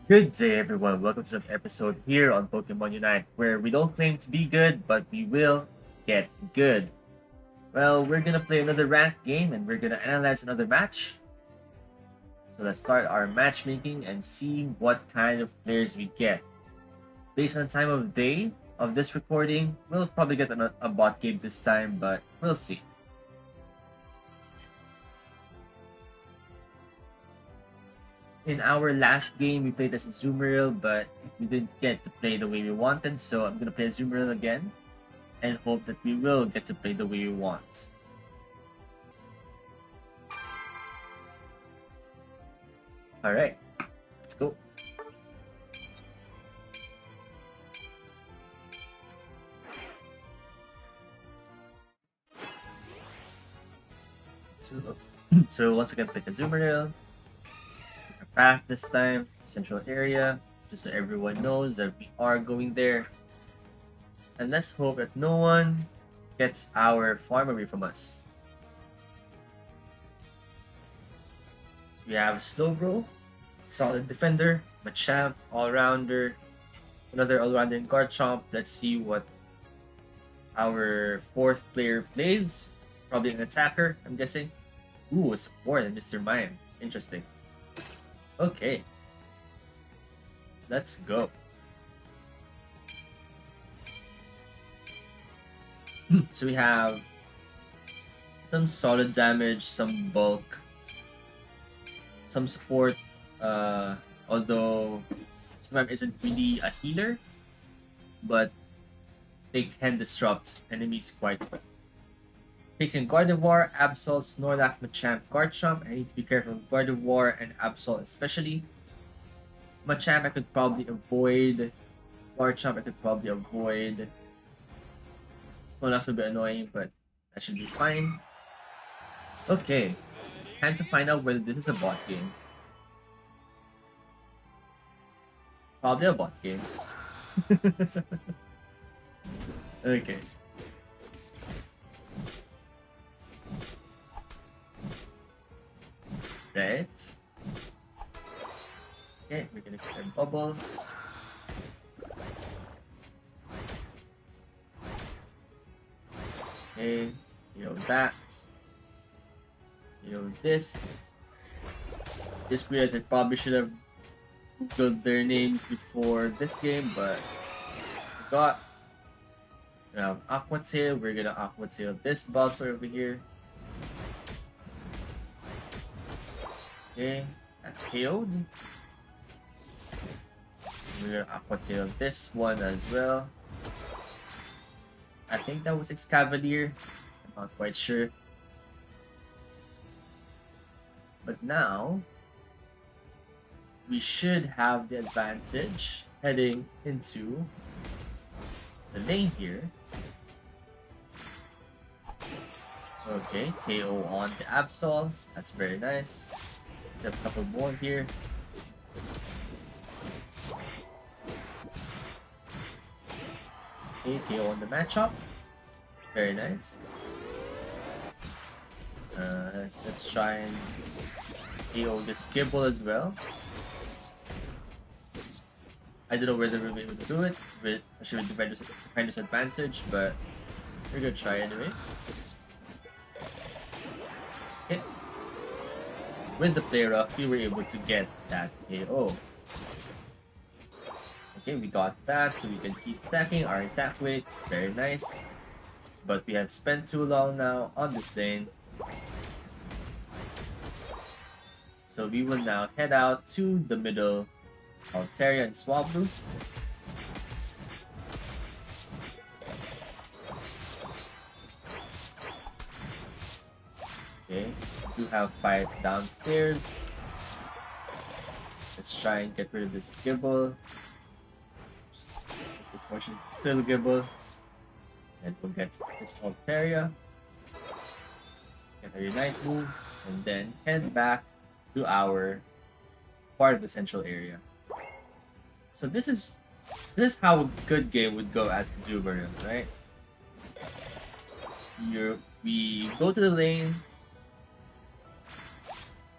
Good day, everyone. Welcome to another episode here on Pokemon Unite, where we don't claim to be good, but we will get good. Well, we're gonna play another ranked game and we're gonna analyze another match. So let's start our matchmaking and see what kind of players we get. Based on the time of day of this recording, we'll probably get a bot game this time, but we'll see. In our last game, we played as a Zoomeril, but we didn't get to play the way we wanted, so I'm gonna play a Zoomeril again and hope that we will get to play the way we want. Alright, let's go. So, so once again, pick a Zoomeril. Pick a path this time, central area, just so everyone knows that we are going there. And let's hope that no one gets our farm away from us. We have Slowbro, solid defender, Machamp, all-rounder, another all-rounder in Garchomp. Let's see what our fourth player plays. Probably an attacker, I'm guessing. Ooh, a support and Mr. Mime. Interesting. Okay. Let's go. So we have some solid damage, some bulk, some support, although Mime isn't really a healer, but they can disrupt enemies quite well. Facing Gardevoir, Absol, Snorlax, Machamp, Garchomp. I need to be careful with Gardevoir and Absol especially. Machamp I could probably avoid. Garchomp I could probably avoid. Snorlax will be annoying, but that should be fine. Okay. Time to find out whether this is a bot game. Probably a bot game. Okay. Right. Okay, we're gonna get a bubble. Okay, that. This. This realized I probably should have googled their names before this game, but I forgot. We have Aqua Tail. We're gonna Aqua Tail this Bulbasaur over here. Okay, that's KO'd. We're gonna Aqua Tail this one as well. I think that was Excavalier. I'm not quite sure. But now, we should have the advantage heading into the lane here. Okay, KO on the Absol. That's very nice. We have a couple more here. Okay, KO on the matchup. Very nice. Let's try and KO this Gibble as well. I don't know whether we'll be able to do it, with actually with defender's advantage, but we're gonna try anyway. Okay. With the player up, we were able to get that KO. Okay, we got that, so we can keep stacking our attack weight. Very nice. But we have spent too long now on this lane. So we will now head out to the middle of Altaria and Swablu. Okay, we do have 5 downstairs. Let's try and get rid of this Gibble. Let's take motion to still Gibble. And we'll get this Altaria. Get a Unite move. And then head back to our part of the central area. So this is how a good game would go as Zoomeril, right? We go to the lane,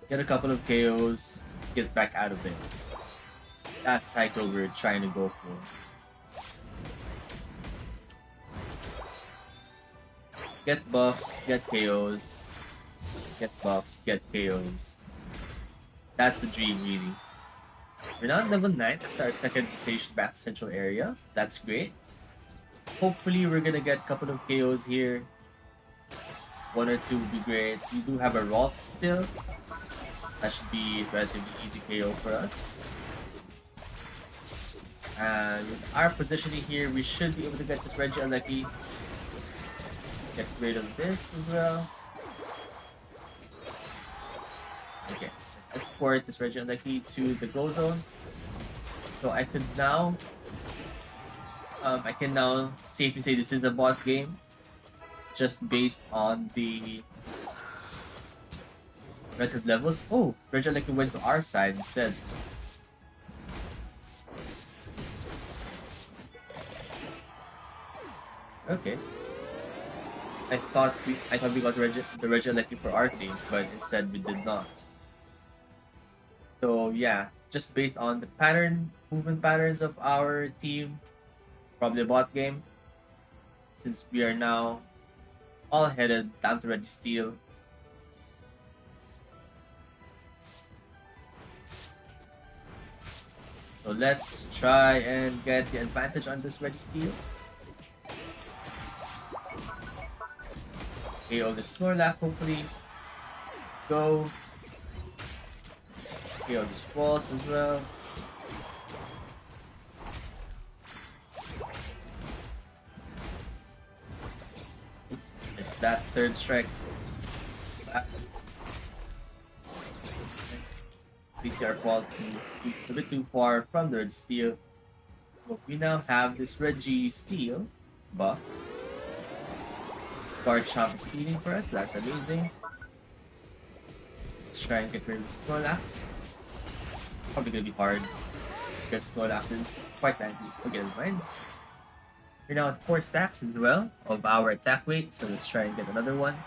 get a couple of KOs, get back out of it. that cycle we're trying to go for. Get buffs, get KOs, get buffs, get KOs. That's the dream, really. We're now at level 9 after our second rotation back to central area. That's great. Hopefully, we're gonna get a couple of KOs here. One or two would be great. We do have a Ralt still. That should be relatively easy KO for us. And with our positioning here, we should be able to get this Regieleki. Get rid of this as well. Okay, let's escort this Regieleki to the go zone. So I can now safely say this is a bot game, just based on the relative levels. Oh, Regieleki went to our side instead. Okay. I thought we got the Regieleki for our team, but instead we did not. So yeah, just based on the movement patterns of our team, probably a bot game. Since we are now all headed down to Registeel. So let's try and get the advantage on this Registeel. KO the Snorlax, hopefully. Go. KO the Spalts as well. Oops, missed that third strike. PCR quality a bit too far from the Registeel. But we now have this Registeel buff. Garchomp is feeding for it, that's amazing. Let's try and get rid of Snorlax. Probably gonna be hard because Snorlax is quite tanky. Okay, never mind. We're now at 4 stacks as well of our attack weight, so let's try and get another one.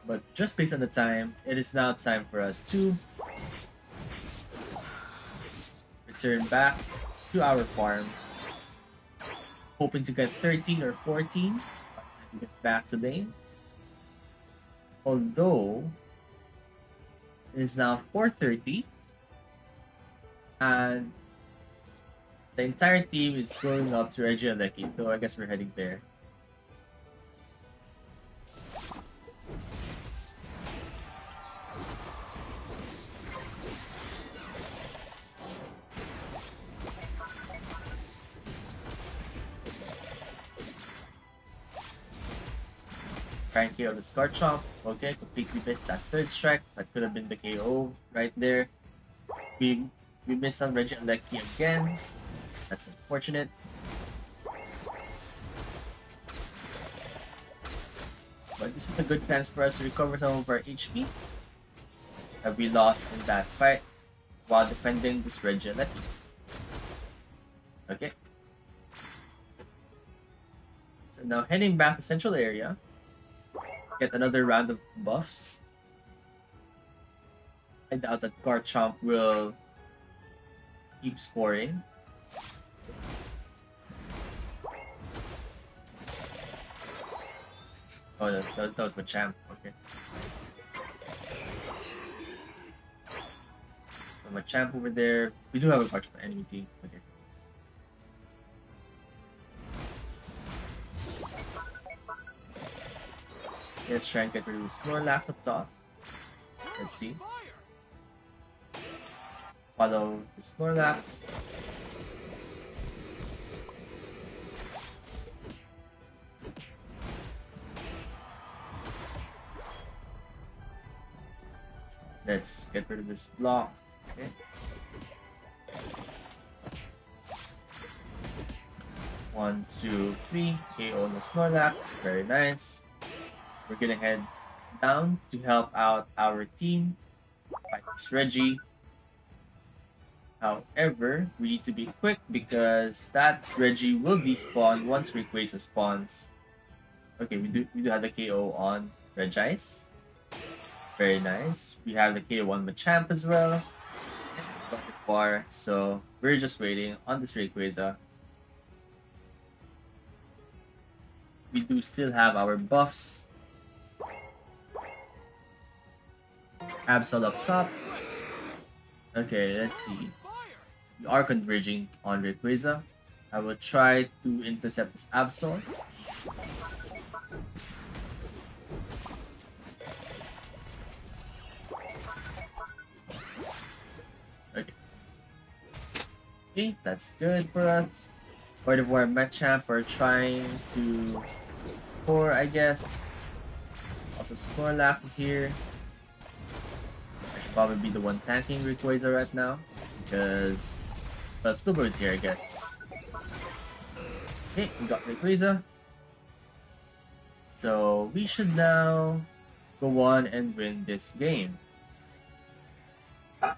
But just based on the time, it is now time for us to return back to our farm. Hoping to get 13 or 14 to get back to lane. Although it is now 4:30 and the entire team is going up to Regieleki, so I guess we're heading there. Try and KO the Garchomp. Okay, completely missed that third strike. That could have been the KO right there. We missed on Regieleki again. That's unfortunate. But this is a good chance for us to recover some of our HP that we lost in that fight while defending this Regieleki. Okay. So now heading back to central area. Get another round of buffs. I doubt that Garchomp will keep scoring. Oh, that was Machamp. Okay. So Machamp over there. We do have a Garchomp enemy team. Okay. Let's try and get rid of Snorlax up top. Let's see. Follow the Snorlax. Let's get rid of this block. Okay. One, two, three. KO on the Snorlax. Very nice. We're gonna head down to help out our team fight this Reggie. However, we need to be quick because that Reggie will despawn once Rayquaza spawns. Okay, we do have the KO on Regice. Very nice. We have the K1 Machamp as well. Got the bar, so we're just waiting on this Rayquaza. We do still have our buffs. Absol up top. Okay, let's see. We are converging on Rayquaza. I will try to intercept this Absol. Okay. Okay, that's good for us. For the War Machamp, we're trying to core, I guess. Also, Snorlax is here. I should probably be the one tanking Rayquaza right now because Slowbro is here, I guess. Okay, we got Rayquaza. So we should now go on and win this game. Okay.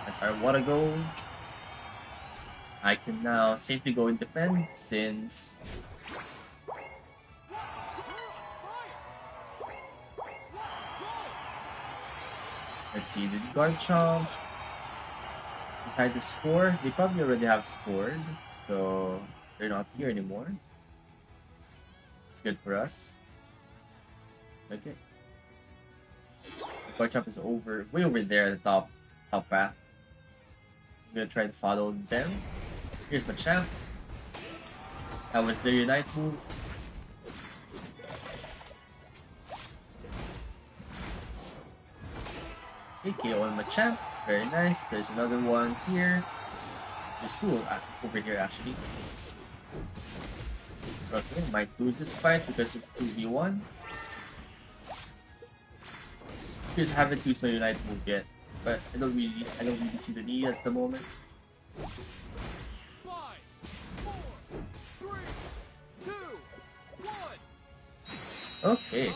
That's our water goal. I can now safely go and defend since let's see, the Garchomps decide to score. They probably already have scored, so they're not here anymore. It's good for us. Okay. The Garchomp is way over there at the top path. I'm gonna try to follow them. Here's Machamp. That was their Unite move. Okay, KO on Machamp. Very nice. There's another one here. There's two over here actually. Okay, might lose this fight because it's 2v1. Just haven't used my Unite move yet, but I don't really see the need at the moment. 5, 4, 3, 2, 1. Okay.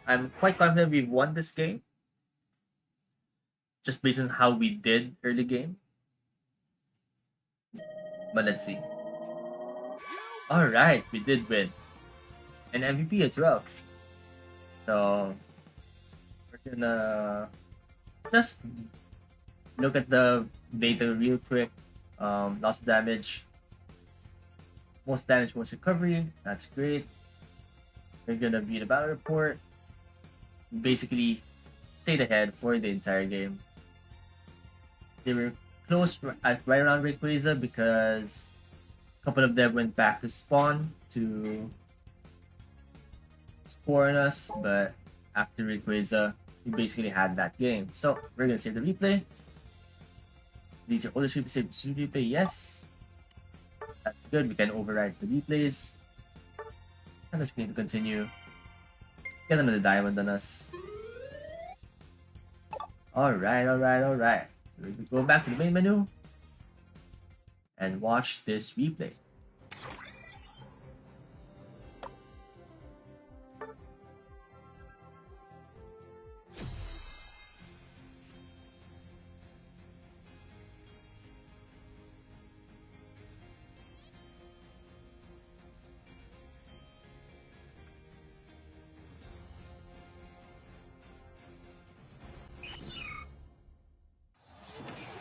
I'm quite confident we've won this game. Just based on how we did early game. But let's see. Alright, we did win. An MVP as well. So we're gonna just look at the data real quick. Loss of damage. Most damage, most recovery. That's great. We're gonna view the battle report. Basically stayed ahead for the entire game. They were close at right around Rayquaza because a couple of them went back to spawn to spawn us, but after Rayquaza, we basically had that game. So we're gonna save the replay. Did your older save the replay? Yes. That's good. We can override the replays. And let's need to continue. Get another diamond on us. Alright. So we go back to the main menu and watch this replay.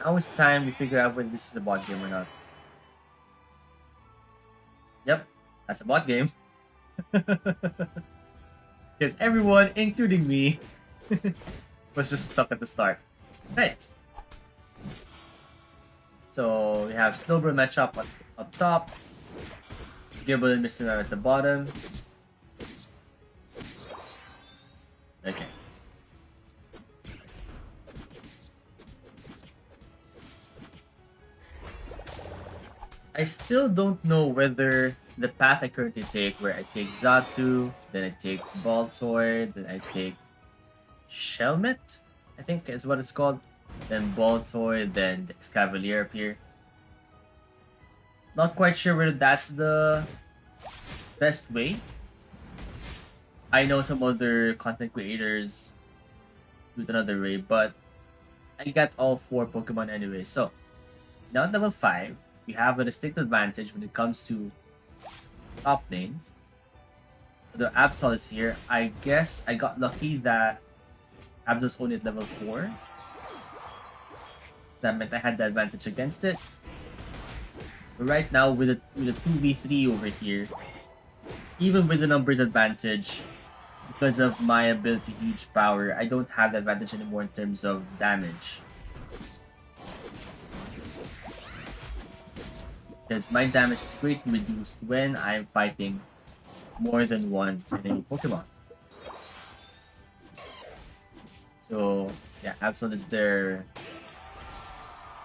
Now is the time we figure out whether this is a bot game or not. Yep, that's a bot game. Because everyone, including me, was just stuck at the start. Right. So we have Slowbro matchup up top. Gibble and Mr. at the bottom. Okay. I still don't know whether the path I currently take, where I take Zatu, then I take Baltoy, then I take Shelmet, I think is what it's called, then Baltoy, then the Excavalier up here. Not quite sure whether that's the best way. I know some other content creators do it another way, but I got all 4 Pokemon anyway. So now at level 5, we have a distinct advantage when it comes to top lane. The Absol is here. I guess I got lucky that Absol's only at level 4. That meant I had the advantage against it. But right now, with a 2v3 over here, even with the numbers advantage, because of my ability huge power, I don't have the advantage anymore in terms of damage. Because my damage is greatly reduced when I'm fighting more than one enemy Pokemon. So yeah, Absol is their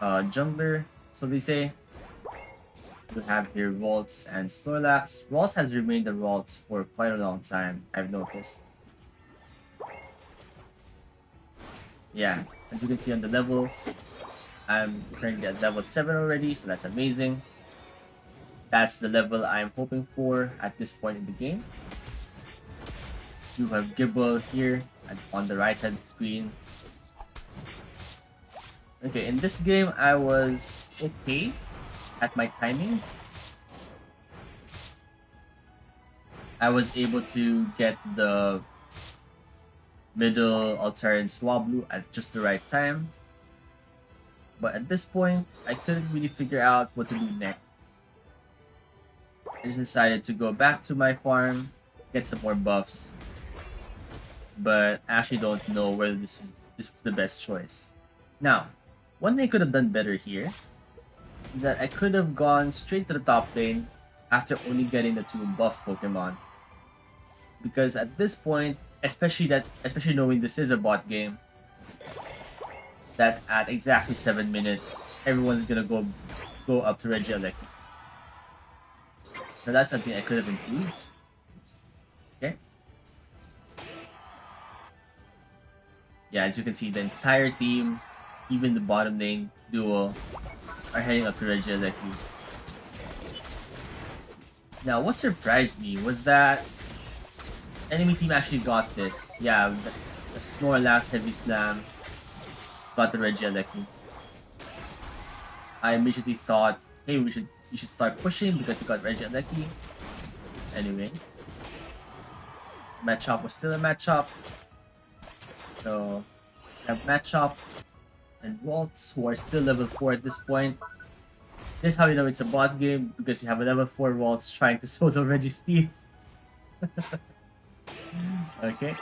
jungler, so they say. We have here Waltz and Snorlax. Waltz has remained a Waltz for quite a long time, I've noticed. Yeah, as you can see on the levels, I'm currently at level 7 already, so that's amazing. That's the level I'm hoping for at this point in the game. You have Gibble here on the right side of the screen. Okay, in this game I was okay at my timings. I was able to get the middle Altair Swablu at just the right time. But at this point, I couldn't really figure out what to do next. I just decided to go back to my farm, get some more buffs. But I actually don't know whether this was the best choice. Now, one thing I could have done better here is that I could have gone straight to the top lane after only getting the 2 buff Pokemon. Because at this point, especially knowing this is a bot game, that at exactly 7 minutes, everyone's gonna go up to Regieleki. Now that's something I could have improved. Oops. Okay. Yeah, as you can see, the entire team, even the bottom lane duo, are heading up to Regieleki. Now, what surprised me was that enemy team actually got this. Yeah, the Snorlax Heavy Slam got the Regieleki. I immediately thought, hey, you should start pushing because we got Regieleki. Anyway, Machop was still a Machop. So, we have Machop and Waltz, who are still level 4 at this point. This is how you know it's a bot game, because you have a level 4 Waltz trying to solo Registeel. Okay.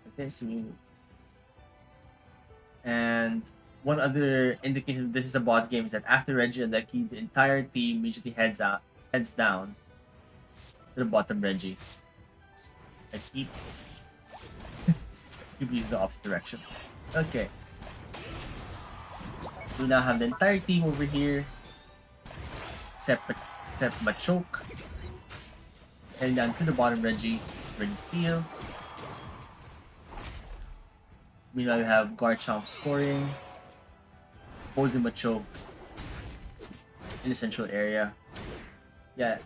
Okay, so and one other indication that this is a bot game is that after Regieleki, the entire team usually heads down to the bottom Reggie. I keep using the opposite direction. Okay. We now have the entire team over here, except Machoke, heading down to the bottom Registeel. Meanwhile, we have Garchomp scoring, opposing Machoke in the central area. Yeah,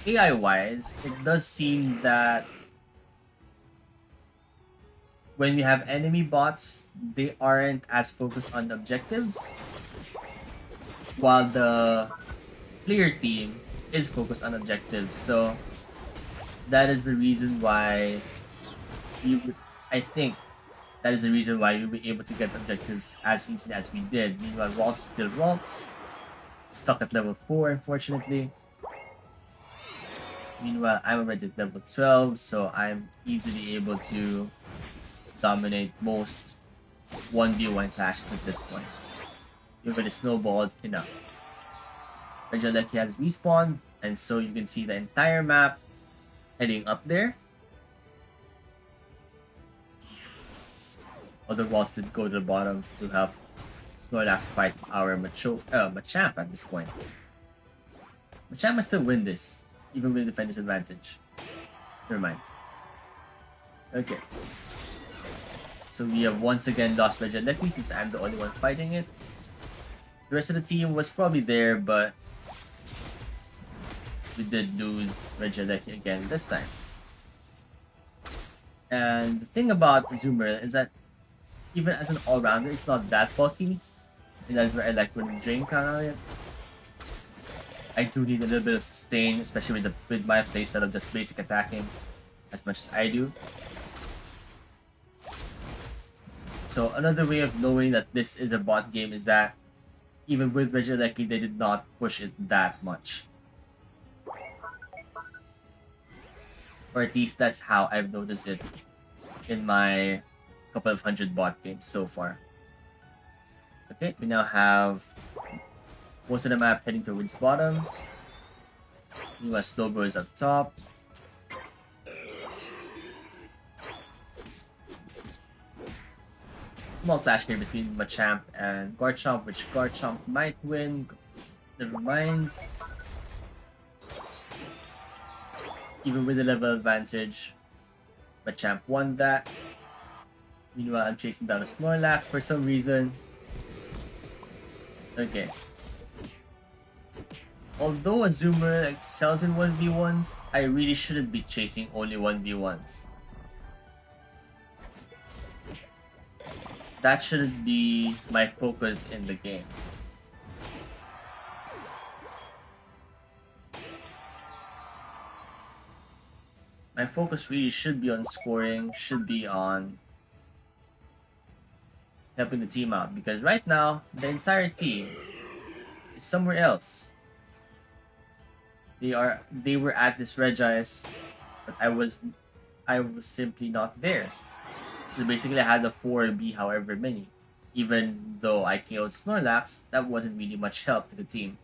AI-wise, it does seem that when we have enemy bots, they aren't as focused on objectives, while the player team is focused on objectives. So that is the reason why I think that is the reason why you'll be able to get objectives as easily as we did. Meanwhile, Waltz is still Waltz, stuck at level 4, unfortunately. Meanwhile, I'm already at level 12, so I'm easily able to dominate most 1v1 clashes at this point. You've already snowballed enough. Regieleki has respawned, and so you can see the entire map heading up there. Other walls did go to the bottom to help Snorlax fight our Machamp at this point. Machamp must still win this, even with defender's advantage. Never mind. Okay. So we have once again lost Regieleki since I'm the only one fighting it. The rest of the team was probably there, but we did lose Regieleki again this time. And the thing about Azumarill is that even as an all-rounder, it's not that bulky. And that's where I like when Drain Crown on it. I do need a little bit of sustain, especially with my playstyle of just basic attacking as much as I do. So another way of knowing that this is a bot game is that even with Regieleki, they did not push it that much. Or at least that's how I've noticed it in my couple of hundred bot games so far. Okay, we now have most of the map heading towards bottom. Meanwhile, Slowbro is up top. Small clash here between Machamp and Garchomp, which Garchomp might win. Never mind. Even with the level advantage, Machamp won that. Meanwhile, I'm chasing down a Snorlax for some reason. Okay. Although Azumarill excels in 1v1s, I really shouldn't be chasing only 1v1s. That shouldn't be my focus in the game. My focus really should be on scoring, should be on helping the team out, because right now, the entire team is somewhere else. They were at this Regice, but I was simply not there. So basically I had a 4B however many. Even though I killed Snorlax, that wasn't really much help to the team.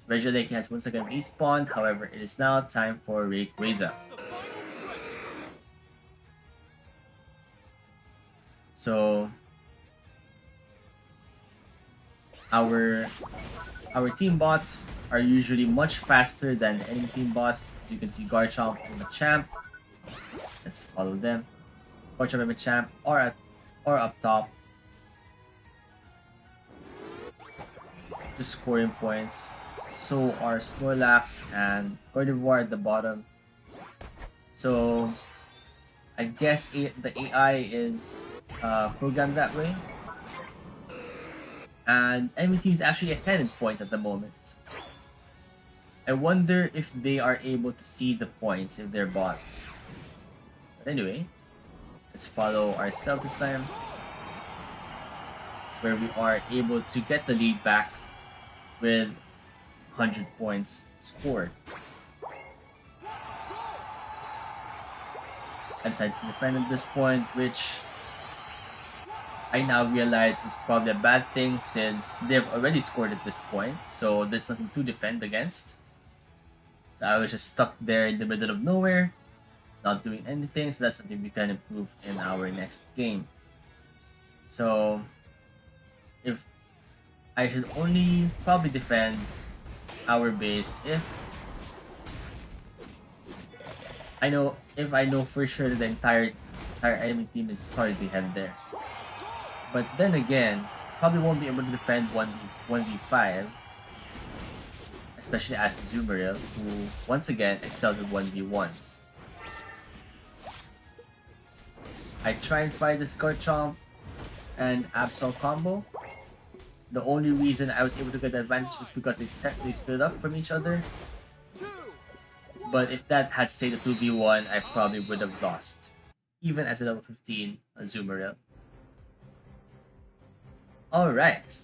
Regieleki has once again respawned, however it is now time for Rayquaza. So our team bots are usually much faster than enemy team bots. As you can see, Garchomp and Machamp. Let's follow them. Garchomp and Machamp are up top, just scoring points. So are Snorlax and Gardevoir at the bottom. So I guess the AI is programmed that way. And enemy team is actually ahead in points at the moment. I wonder if they are able to see the points if they're bots. But anyway, let's follow ourselves this time, where we are able to get the lead back with 100 points scored. I decided to defend at this point, which I now realize is probably a bad thing since they've already scored at this point, so there's nothing to defend against. So I was just stuck there in the middle of nowhere, not doing anything, so that's something we can improve in our next game. So if I should only probably defend our base if I know for sure that the entire enemy team is starting to head there. But then again, probably won't be able to defend 1v5, especially as Azumarill, who once again excels in 1v1s. I tried and fight this Garchomp and Absol combo. The only reason I was able to get the advantage was because they split up from each other. But if that had stayed a 2v1, I probably would have lost, even as a level 15 Azumarill. Alright.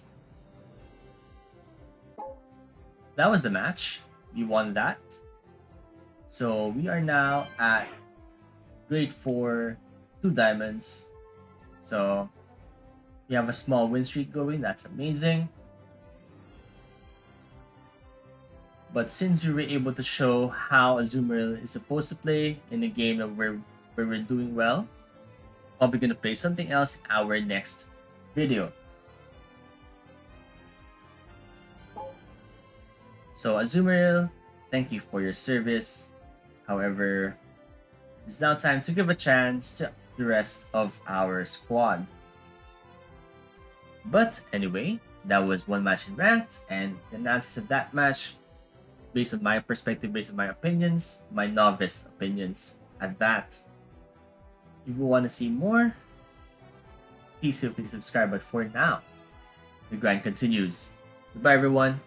That was the match. We won that. So we are now at grade 4, 2 diamonds. So we have a small win streak going. That's amazing. But since we were able to show how Azumarill is supposed to play in a game where we're doing well, probably gonna play something else in our next video. So Azumarill, thank you for your service. However, it's now time to give a chance to the rest of our squad. But anyway, that was one match in ranked, and the analysis of that match, based on my perspective, based on my opinions, my novice opinions. at that. If you want to see more, please feel free to subscribe. But for now, the grind continues. Goodbye, everyone.